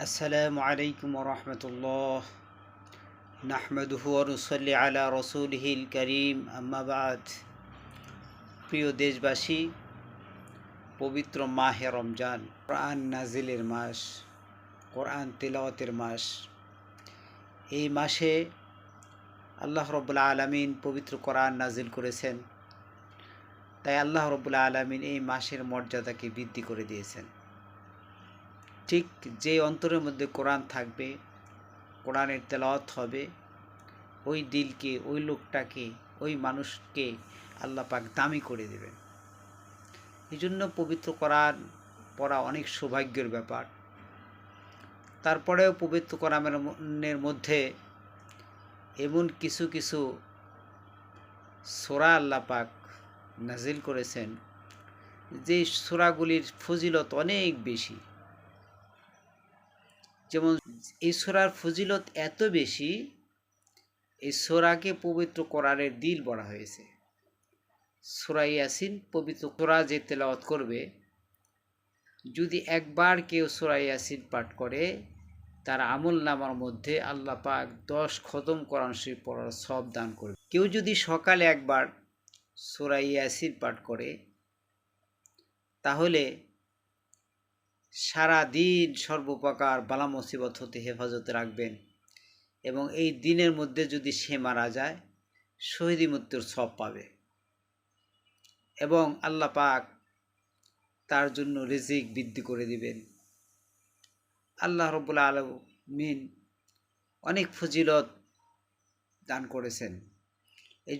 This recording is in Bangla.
আসসালামু আলাইকুম রহমতুল্লাহ নাহমাদুহু ওয়া নুসাল্লি আলা রাসূলিহিল কারীম আম্মা বাদ। প্রিয় দেশবাসী, পবিত্র মাহে রমজান, কোরআন নাজিলের মাস, কোরআন তিলাওয়াতের মাস। এই মাসে আল্লাহ রাব্বুল আলামিন পবিত্র কোরআন নাজিল করেছেন। তাই আল্লাহ রাব্বুল আলামিন এই মাসের মর্যাদাকে বৃদ্ধি করে দিয়েছেন। ঠিক যে অন্তরের মধ্যে কোরআন থাকবে, কোরআনের তেলাওয়াত হবে, ওই দিলকে, ওই লোকটাকে, ওই মানুষকে আল্লাহ পাক দামি করে দেবেন। এই জন্য পবিত্র কোরআন পড়া অনেক সৌভাগ্যের ব্যাপার। তারপরেও পবিত্র কোরআনের মধ্যে এমন কিছু কিছু সূরা আল্লাহ পাক নাজিল করেছেন যে সূরাগুলির ফজিলত অনেক বেশি। যেমন এই সূরার ফজিলত এত বেশি, এই সূরাকে পবিত্র কোরআনের দিল বলা হয়েছে। সূরা ইয়াসিন পবিত্র সূরা যে তেলাওয়াত করবে, যদি একবার কেউ সূরা ইয়াসিন পাঠ করে, তার আমল নামার মধ্যে আল্লাহ পাক 10 খতম কোরআন শরীফ পড়ার সওয়াব দান করবে। কেউ যদি সকালে একবার সূরা ইয়াসিন পাঠ করে, তাহলে সারা দিন সর্বপ্রকার বালা মুসিবত হতে হেফাজতে রাখবেন। এবং এই দিনের মধ্যে যদি সে মারা যায়, শহীদি মৃত্যুর সওয়াব পাবে এবং আল্লাহ পাক তার জন্য রিজিক বৃদ্ধি করে দিবেন। আল্লাহ রাব্বুল আলামিন অনেক ফজিলত দান করেছেন। এই